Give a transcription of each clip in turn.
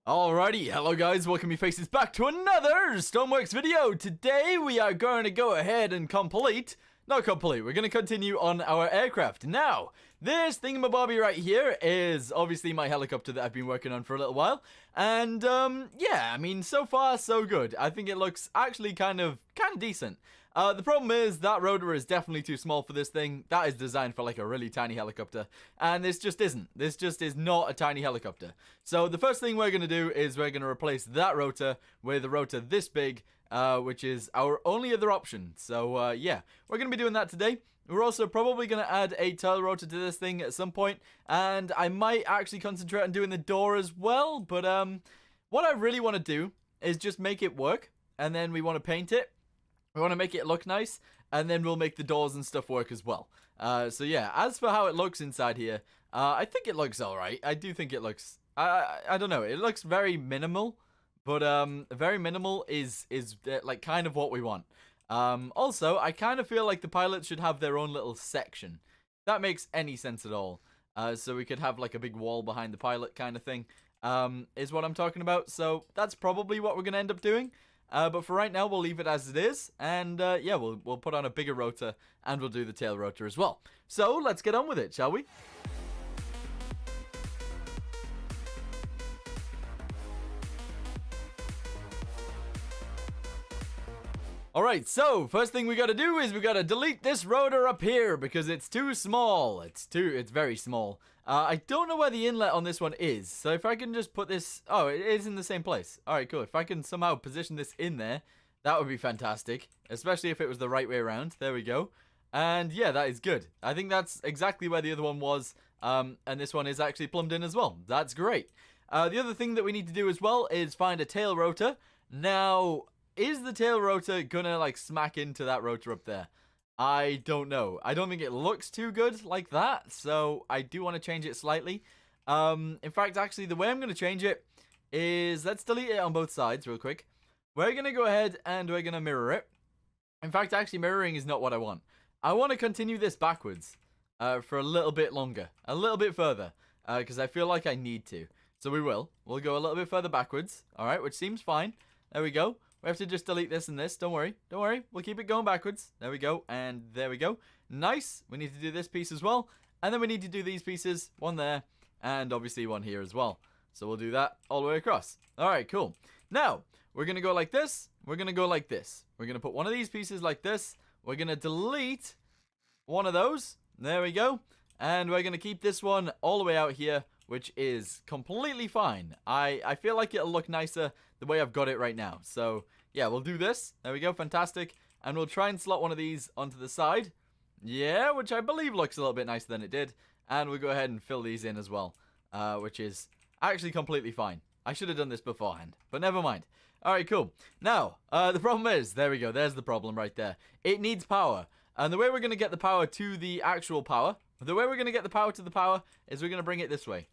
Alrighty, hello guys, welcome your faces back to another Stormworks video. Today we are going to go ahead and we're going to continue on our aircraft. Now, this thingamabobby right here is obviously my helicopter that I've been working on for a little while. And, yeah, I mean, so far so good. I think it looks actually kind of decent. The problem is that rotor is definitely too small for this thing. That is designed for like a really tiny helicopter, and this just isn't. This just is not a tiny helicopter. So the first thing we're going to do is we're going to replace that rotor with a rotor this big, which is our only other option. So yeah, we're going to be doing that today. We're also probably going to add a tail rotor to this thing at some point, and I might actually concentrate on doing the door as well. But what I really want to do is just make it work, and then we want to paint it. We want to make it look nice, and then we'll make the doors and stuff work as well. So yeah, as for how it looks inside here, I think it looks alright. I do think it looks, I don't know, it looks very minimal, but very minimal is like kind of what we want. Also, I kind of feel like the pilots should have their own little section. If that makes any sense at all. So we could have like a big wall behind the pilot kind of thing, is what I'm talking about. So that's probably what we're going to end up doing. But for right now, we'll leave it as it is, and yeah, we'll put on a bigger rotor, and we'll do the tail rotor as well. So let's get on with it, shall we? Alright, so first thing we gotta do is we gotta delete this rotor up here because it's too small. It's very small. I don't know where the inlet on this one is, so if I can just put this... Oh, it is in the same place. Alright, cool. If I can somehow position this in there, that would be fantastic, especially if it was the right way around. There we go. And yeah, that is good. I think that's exactly where the other one was, and this one is actually plumbed in as well. That's great. The other thing that we need to do as well is find a tail rotor. Now... is the tail rotor gonna, like, smack into that rotor up there? I don't know. I don't think it looks too good like that, so I do want to change it slightly. In fact, actually, the way I'm going to change it is... let's delete it on both sides real quick. We're going to go ahead and we're going to mirror it. In fact, actually, mirroring is not what I want. I want to continue this backwards for a little bit longer. A little bit further, because I feel like I need to. So we will. We'll go a little bit further backwards, alright, which seems fine. There we go. We have to just delete this and this. Don't worry. Don't worry. We'll keep it going backwards. There we go. And there we go. Nice. We need to do this piece as well. And then we need to do these pieces. One there. And obviously one here as well. So we'll do that all the way across. Alright, cool. Now, we're going to go like this. We're going to go like this. We're going to put one of these pieces like this. We're going to delete one of those. There we go. And we're going to keep this one all the way out here, which is completely fine. I feel like it'll look nicer the way I've got it right now. So, yeah, we'll do this. There we go, fantastic. And we'll try and slot one of these onto the side. Yeah, which I believe looks a little bit nicer than it did. And we'll go ahead and fill these in as well, which is actually completely fine. I should have done this beforehand, but never mind. Alright, cool. Now, the problem is, there we go, there's the problem right there. It needs power. And the way we're going to get the power to the actual power, the way we're going to get the power to the power is we're going to bring it this way.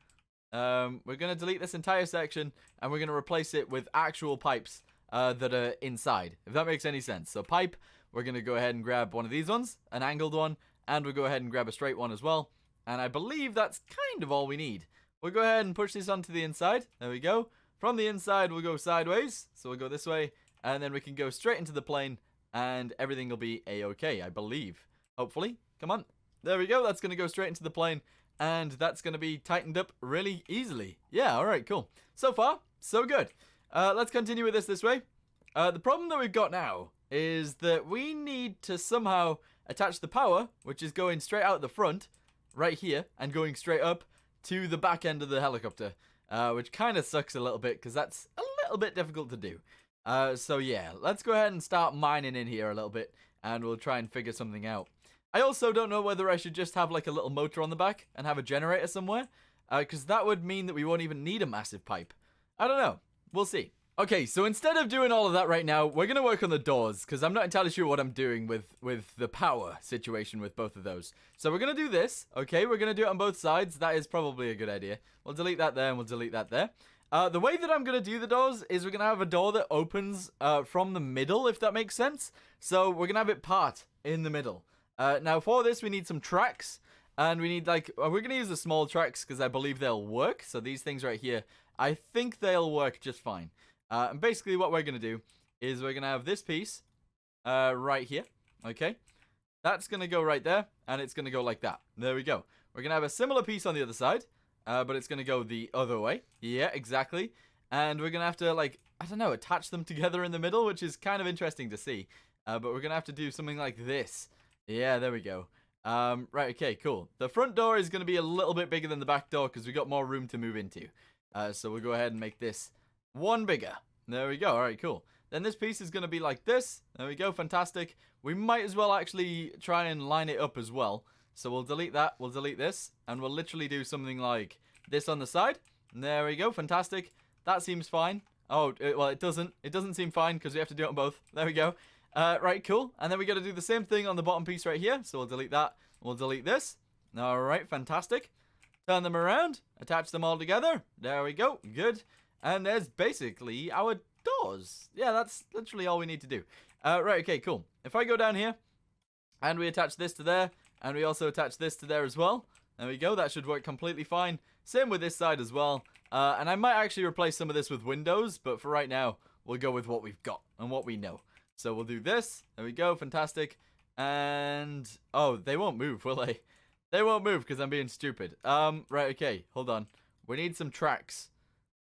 We're going to delete this entire section, and we're going to replace it with actual pipes that are inside, if that makes any sense. So pipe, we're going to go ahead and grab one of these ones, an angled one, and we'll go ahead and grab a straight one as well. And I believe that's kind of all we need. We'll go ahead and push this onto the inside. There we go. From the inside, we'll go sideways. So we'll go this way, and then we can go straight into the plane, and everything will be a-okay, I believe. Hopefully. Come on. There we go. That's going to go straight into the plane. And that's going to be tightened up really easily. Yeah, alright, cool. So far, so good. Let's continue with this way. The problem that we've got now is that we need to somehow attach the power, which is going straight out the front, right here, and going straight up to the back end of the helicopter, which kind of sucks a little bit, because that's a little bit difficult to do. So yeah, let's go ahead and start mining in here a little bit, and we'll try and figure something out. I also don't know whether I should just have like a little motor on the back and have a generator somewhere, because that would mean that we won't even need a massive pipe. I don't know. We'll see. Okay, so instead of doing all of that right now, we're going to work on the doors, because I'm not entirely sure what I'm doing with the power situation with both of those. So we're going to do this, okay? We're going to do it on both sides. That is probably a good idea. We'll delete that there, and we'll delete that there. The way that I'm going to do the doors is we're going to have a door that opens from the middle, if that makes sense. So we're going to have it part in the middle. Now for this we need some tracks, and we need like, we're going to use the small tracks because I believe they'll work. So these things right here I think they'll work just fine. And basically what we're going to do is we're going to have this piece right here. Okay. That's going to go right there, and it's going to go like that. There we go. We're going to have a similar piece on the other side, but it's going to go the other way. Yeah, exactly. And we're going to have to, like, I don't know, attach them together in the middle, which is kind of interesting to see. But we're going to have to do something like this. Yeah, there we go. Right, okay, cool. The front door is going to be a little bit bigger than the back door because we got more room to move into. So we'll go ahead and make this one bigger. There we go. All right, cool. Then this piece is going to be like this. There we go. Fantastic. We might as well actually try and line it up as well. So we'll delete that. We'll delete this. And we'll literally do something like this on the side. There we go. Fantastic. That seems fine. Oh, well, it doesn't. It doesn't seem fine because we have to do it on both. There we go. Right, cool. And then we got to do the same thing on the bottom piece right here. So we'll delete that. We'll delete this. All right. Fantastic. Turn them around. Attach them all together. There we go. Good. And there's basically our doors. Yeah, that's literally all we need to do. Right, okay, cool. If I go down here, and we attach this to there, and we also attach this to there as well, there we go. That should work completely fine. Same with this side as well. And I might actually replace some of this with windows, but for right now, we'll go with what we've got and what we know. So we'll do this. There we go. Fantastic. And, oh, they won't move, will they? They won't move because I'm being stupid. Right, okay. Hold on. We need some tracks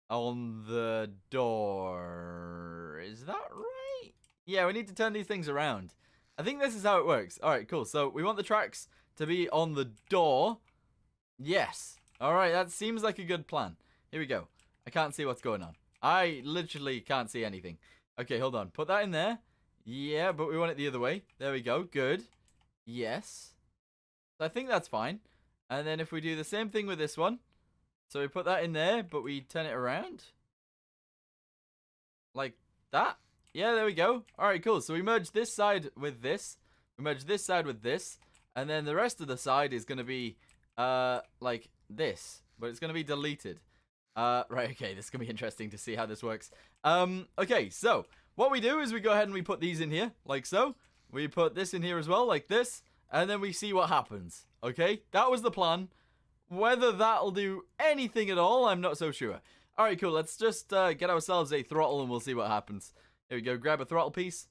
on the door. Is that right? Yeah, we need to turn these things around. I think this is how it works. Alright, cool. So we want the tracks to be on the door. Yes. Alright, that seems like a good plan. Here we go. I can't see what's going on. I literally can't see anything. Okay, hold on. Put that in there. Yeah, but we want it the other way. There we go. Good. Yes. So I think that's fine. And then if we do the same thing with this one. So we put that in there, but we turn it around. Like that. Yeah, there we go. Alright, cool. So we merge this side with this. We merge this side with this. And then the rest of the side is going to be, like this. But it's going to be deleted. Right, okay. This is going to be interesting to see how this works. Okay, so what we do is we go ahead and we put these in here, like so. We put this in here as well, like this. And then we see what happens. Okay, that was the plan. Whether that'll do anything at all, I'm not so sure. Alright, cool. Let's just get ourselves a throttle and we'll see what happens. Here we go. Grab a throttle piece.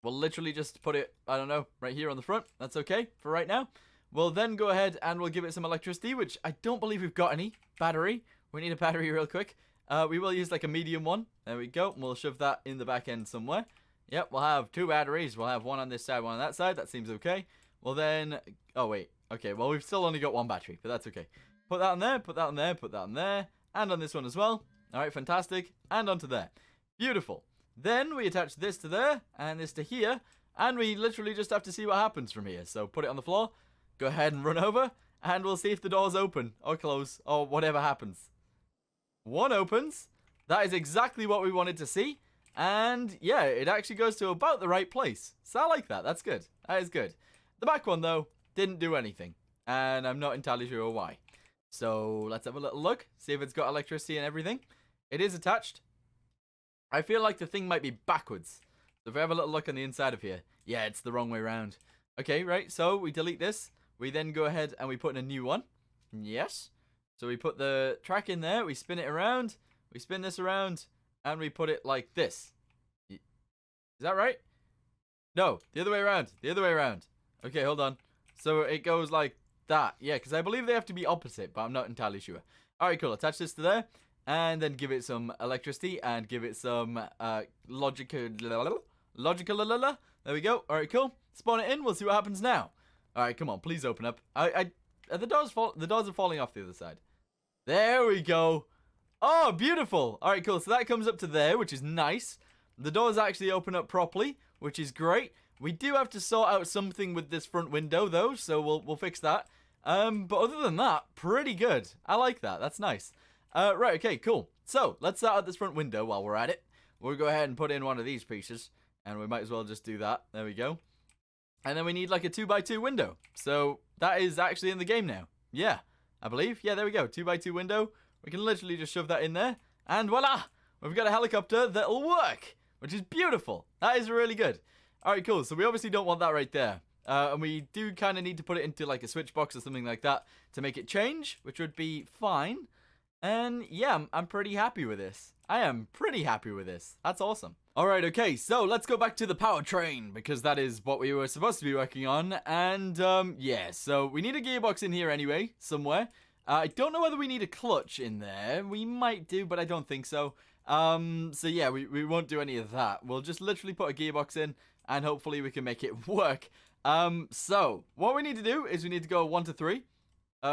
We'll literally just put it, I don't know, right here on the front. That's okay for right now. We'll then go ahead and we'll give it some electricity, which I don't believe we've got any. Battery. We need a battery real quick. We will use like a medium one. There we go. We'll shove that in the back end somewhere. Yep, we'll have two batteries. We'll have one on this side, one on that side. That seems okay. Well then, oh wait. Okay, well we've still only got one battery, but that's okay. Put that on there, put that on there, put that on there. And on this one as well. Alright, fantastic. And onto there. Beautiful. Then we attach this to there, and this to here. And we literally just have to see what happens from here. So put it on the floor. Go ahead and run over. And we'll see if the doors open, or close, or whatever happens. One opens. That is exactly what we wanted to see. And yeah, it actually goes to about the right place. So I like that. That's good. That is good. The back one, though, didn't do anything. And I'm not entirely sure why. So let's have a little look. See if it's got electricity and everything. It is attached. I feel like the thing might be backwards. So if we have a little look on the inside of here. Yeah, it's the wrong way around. Okay, right. So we delete this. We then go ahead and we put in a new one. Yes. So we put the track in there. We spin it around. We spin this around. And we put it like this. Is that right? No, the other way around. The other way around. Okay, hold on. So it goes like that. Yeah, because I believe they have to be opposite, but I'm not entirely sure. Alright, cool. Attach this to there. And then give it some electricity and give it some logical. There we go. Alright, cool. Spawn it in. We'll see what happens now. Alright, come on. Please open up. The doors are falling off the other side. There we go. Oh, beautiful. Alright, cool. So that comes up to there, which is nice. The doors actually open up properly, which is great. We do have to sort out something with this front window, though, so we'll fix that. But other than that, pretty good. I like that. That's nice. Right, okay, cool. So, let's sort out this front window while we're at it. We'll go ahead and put in one of these pieces, and we might as well just do that. There we go. And then we need like a 2x2 window. So, that is actually in the game now. Yeah, I believe. Yeah, there we go. 2x2 window. We can literally just shove that in there. And voila! We've got a helicopter that'll work, which is beautiful. That is really good. Alright, cool. So we obviously don't want that right there. And we do kind of need to put it into like a switch box or something like that to make it change, which would be fine. And yeah, I'm pretty happy with this. I am pretty happy with this. That's awesome. Alright, okay, so let's go back to the powertrain, because that is what we were supposed to be working on. And, yeah, so we need a gearbox in here anyway, somewhere. I don't know whether we need a clutch in there. We might do, but I don't think so. So yeah, we won't do any of that. We'll just literally put a gearbox in, and hopefully we can make it work. So, what we need to do is we need to go 1 to 3,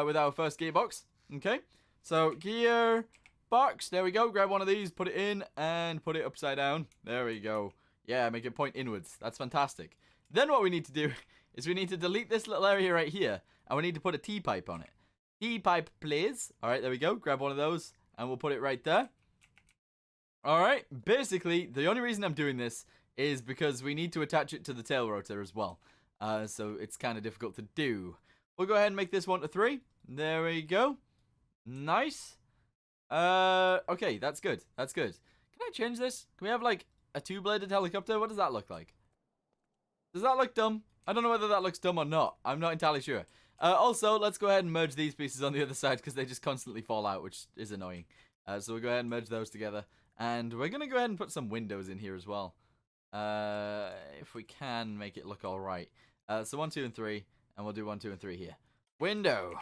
with our first gearbox, okay? So, gear... box, there we go, grab one of these, put it in, and put it upside down. There we go. Yeah, make it point inwards. That's fantastic. Then what we need to do is we need to delete this little area right here, and we need to put a T-pipe on it. T-pipe, please. Alright, there we go. Grab one of those, and we'll put it right there. Alright, basically, the only reason I'm doing this is because we need to attach it to the tail rotor as well. So it's kind of difficult to do. We'll go ahead and make this 1 to 3. There we go. Nice. Okay, that's good. That's good. Can I change this? Can we have, like, a 2-bladed helicopter? What does that look like? Does that look dumb? I don't know whether that looks dumb or not. I'm not entirely sure. Also, let's go ahead and merge these pieces on the other side, because they just constantly fall out, which is annoying. So we'll go ahead and merge those together. And we're going to go ahead and put some windows in here as well. If we can make it look alright. So 1, 2, and 3. And we'll do 1, 2, and 3 here. Window.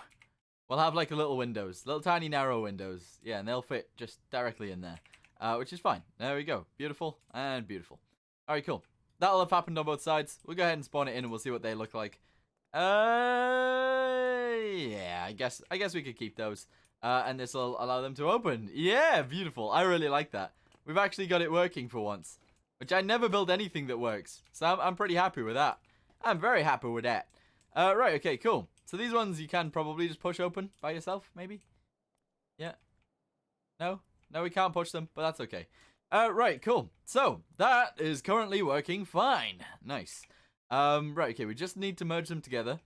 We'll have like little windows, little tiny narrow windows. Yeah, and they'll fit just directly in there, which is fine. There we go. Beautiful and beautiful. All right, cool. That'll have happened on both sides. We'll go ahead and spawn it in and we'll see what they look like. Yeah, I guess we could keep those. And this will allow them to open. Yeah, beautiful. I really like that. We've actually got it working for once, which I never build anything that works. So I'm pretty happy with that. I'm very happy with that. Right, okay, cool. So these ones you can probably just push open by yourself, maybe? Yeah. No? No, we can't push them, but that's okay. Right, cool. So, that is currently working fine. Nice. Right, okay, we just need to merge them together.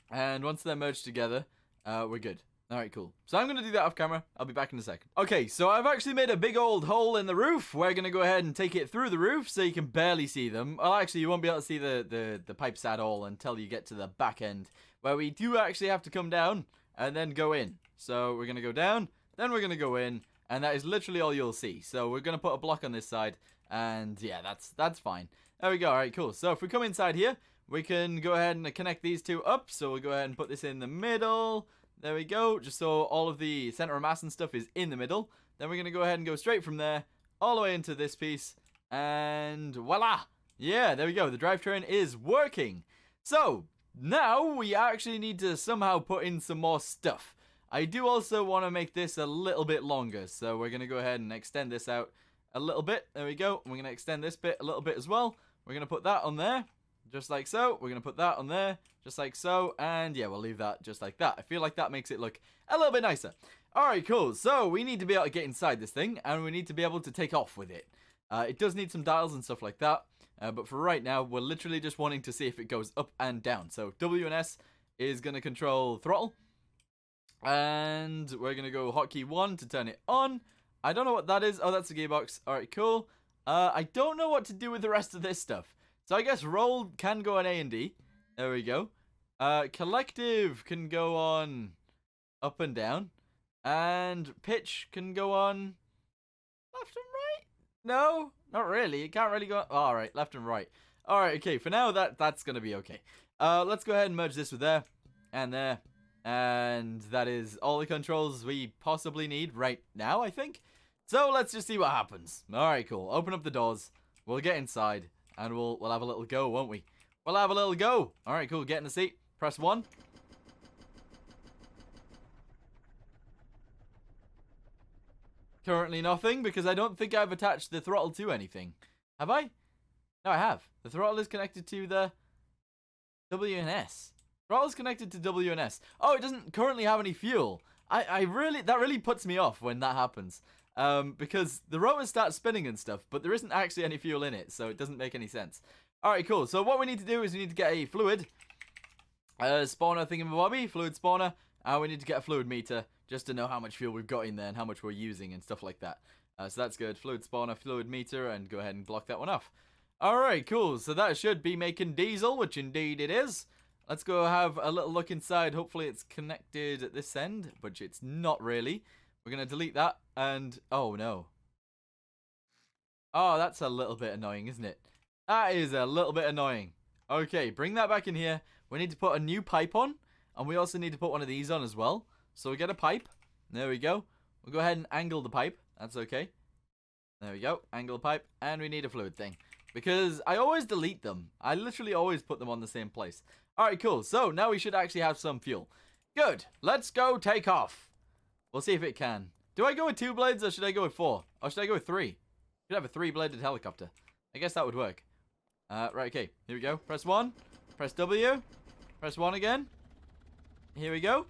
And once they're merged together, we're good. Alright, cool. So I'm going to do that off camera. I'll be back in a second. Okay, so I've actually made a big old hole in the roof. We're going to go ahead and take it through the roof so you can barely see them. Well, actually, you won't be able to see the pipes at all until you get to the back end, where we do actually have to come down and then go in. So we're going to go down, then we're going to go in, and that is literally all you'll see. So we're going to put a block on this side, and yeah, that's fine. There we go. All right, cool. So if we come inside here, we can go ahead and connect these two up. So we'll go ahead and put this in the middle. There we go, just so all of the center of mass and stuff is in the middle. Then we're going to go ahead and go straight from there, all the way into this piece, and voila! Yeah, there we go, the drivetrain is working. So, now we actually need to somehow put in some more stuff. I do also want to make this a little bit longer, so we're going to go ahead and extend this out a little bit. There we go, and we're going to extend this bit a little bit as well. We're going to put that on there, just like so. We're going to put that on there, just like so. And yeah, we'll leave that just like that. I feel like that makes it look a little bit nicer. Alright, cool. So we need to be able to get inside this thing, and we need to be able to take off with it. It does need some dials and stuff like that. But for right now, we're literally just wanting to see if it goes up and down. So W and S is going to control throttle. And we're going to go hotkey 1 to turn it on. I don't know what that is. Oh, that's a gearbox. Alright, cool. I don't know what to do with the rest of this stuff. So I guess roll can go on A and D. There we go. Collective can go on up and down. And pitch can go on left and right? No, not really. It can't really go on. Oh, alright, left and right. Alright, okay, for now that's going to be okay. Let's go ahead and merge this with there and there. And that is all the controls we possibly need right now, I think. So let's just see what happens. Alright, cool. Open up the doors. We'll get inside. And we'll have a little go, won't we? We'll have a little go. Alright, cool. Get in the seat. Press 1. Currently nothing, because I don't think I've attached the throttle to anything. Have I? No, I have. The throttle is connected to the W and S. Throttle is connected to W and S. Oh, it doesn't currently have any fuel. That really puts me off when that happens. Because the rotor starts spinning and stuff, but there isn't actually any fuel in it, so it doesn't make any sense. Alright, cool. So what we need to do is we need to get a fluid spawner thingamabobby, fluid spawner, and we need to get a fluid meter just to know how much fuel we've got in there and how much we're using and stuff like that. So that's good. Fluid spawner, fluid meter, and go ahead and block that one off. Alright, cool. So that should be making diesel, which indeed it is. Let's go have a little look inside. Hopefully it's connected at this end, which it's not really. We're going to delete that. And, oh no. Oh, that's a little bit annoying, isn't it? That is a little bit annoying. Okay, bring that back in here. We need to put a new pipe on. And we also need to put one of these on as well. So we get a pipe. There we go. We'll go ahead and angle the pipe. That's okay. There we go. Angle the pipe. And we need a fluid thing. Because I always delete them. I literally always put them on the same place. Alright, cool. So now we should actually have some fuel. Good. Let's go take off. We'll see if it can. Do I go with 2 blades or should I go with 4? Or should I go with 3? Should have a 3-bladed helicopter. I guess that would work. Right, okay. Here we go. Press 1. Press W. Press 1 again. Here we go.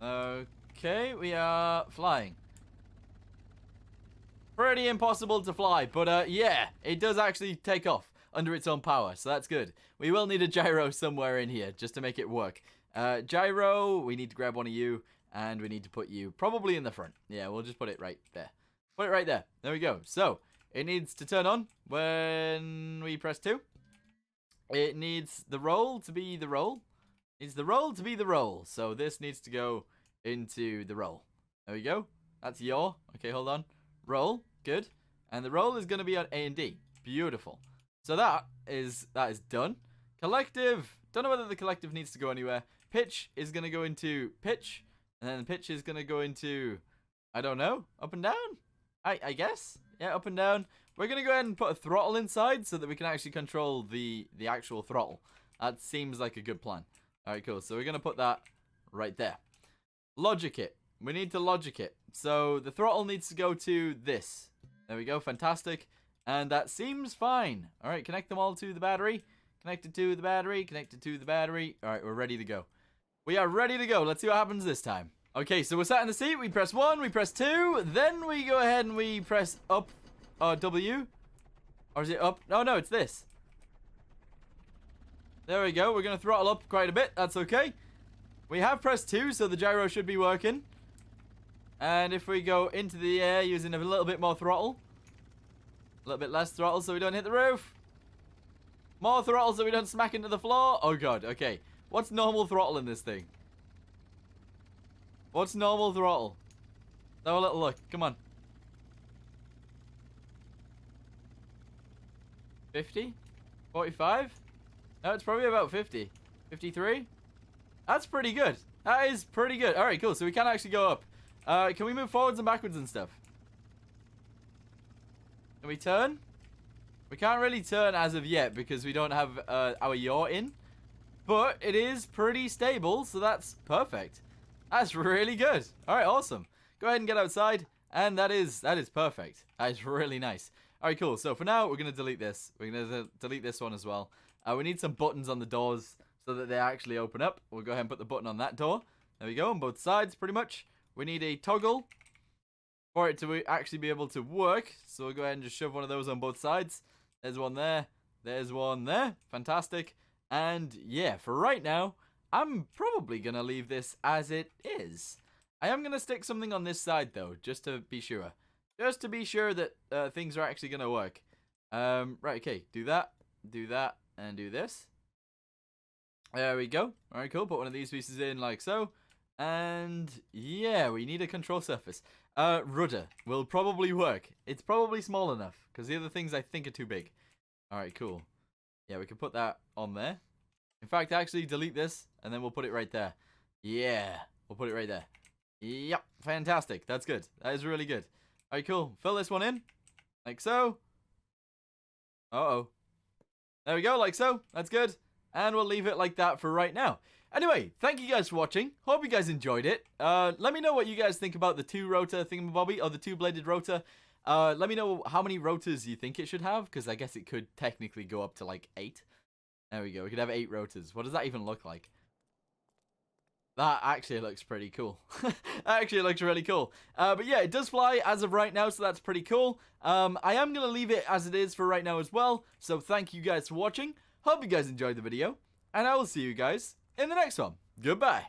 Okay, we are flying. Pretty impossible to fly, but yeah, it does actually take off under its own power, so that's good. We will need a gyro somewhere in here just to make it work. Gyro, we need to grab one of you, and we need to put you probably in the front. Yeah, we'll just put it right there. Put it right there. There we go. So, it needs to turn on when we press 2. It needs the roll to be the roll. It needs the roll to be the roll. So, this needs to go into the roll. There we go. That's yaw. Okay, hold on. Roll. Good. And the roll is going to be on A and D. Beautiful. So, that is done. Collective. Don't know whether the collective needs to go anywhere. Pitch is going to go into pitch. And then the pitch is going to go into, I don't know, up and down? I guess. Yeah, up and down. We're going to go ahead and put a throttle inside so that we can actually control the actual throttle. That seems like a good plan. Alright, cool. So we're going to put that right there. Logic it. We need to logic it. So the throttle needs to go to this. There we go. Fantastic. And that seems fine. Alright, connect them all to the battery. Connected to the battery. Connected to the battery. Alright, we're ready to go. We are ready to go. Let's see what happens this time. Okay, so we're sat in the seat. We press 1, we press 2, then we go ahead and we press up, W. Or is it up? No, it's this. There we go. We're going to throttle up quite a bit. That's okay. We have pressed 2, so the gyro should be working. And if we go into the air using a little bit more throttle. A little bit less throttle so we don't hit the roof. More throttle so we don't smack into the floor. Oh, God. Okay. What's normal throttle in this thing? What's normal throttle? Have a little look. Come on. 50? 45? No, it's probably about 50. 53? That's pretty good. That is pretty good. Alright, cool. So we can actually go up. Can we move forwards and backwards and stuff? Can we turn? We can't really turn as of yet because we don't have our yaw in. But it is pretty stable, so that's perfect. That's really good. Alright, awesome. Go ahead and get outside. And that is perfect. That is really nice. Alright, cool. So for now, we're going to delete this. We're going to delete this one as well. We need some buttons on the doors so that they actually open up. We'll go ahead and put the button on that door. There we go, on both sides, pretty much. We need a toggle for it to actually be able to work. So we'll go ahead and just shove one of those on both sides. There's one there. There's one there. Fantastic. And yeah, for right now, I'm probably going to leave this as it is. I am going to stick something on this side, though, just to be sure. Just to be sure that things are actually going to work. Right, okay. Do that, and do this. There we go. Alright, cool. Put one of these pieces in like so. And yeah, we need a control surface. Rudder will probably work. It's probably small enough, because the other things I think are too big. Alright, cool. Yeah, we can put that on there. In fact, actually delete this, and then we'll put it right there. Yeah, we'll put it right there. Yep, fantastic. That's good. That is really good. Alright, cool. Fill this one in. Like so. Uh-oh. There we go, like so. That's good. And we'll leave it like that for right now. Anyway, thank you guys for watching. Hope you guys enjoyed it. Let me know what you guys think about the 2-rotor thingamabobby, or the 2-bladed rotor. Let me know how many rotors you think it should have, because I guess it could technically go up to like 8. There we go. We could have 8 rotors. What does that even look like? That actually looks pretty cool. That actually looks really cool. But yeah, it does fly as of right now, so that's pretty cool. I am going to leave it as it is for right now as well. So thank you guys for watching. Hope you guys enjoyed the video. And I will see you guys in the next one. Goodbye.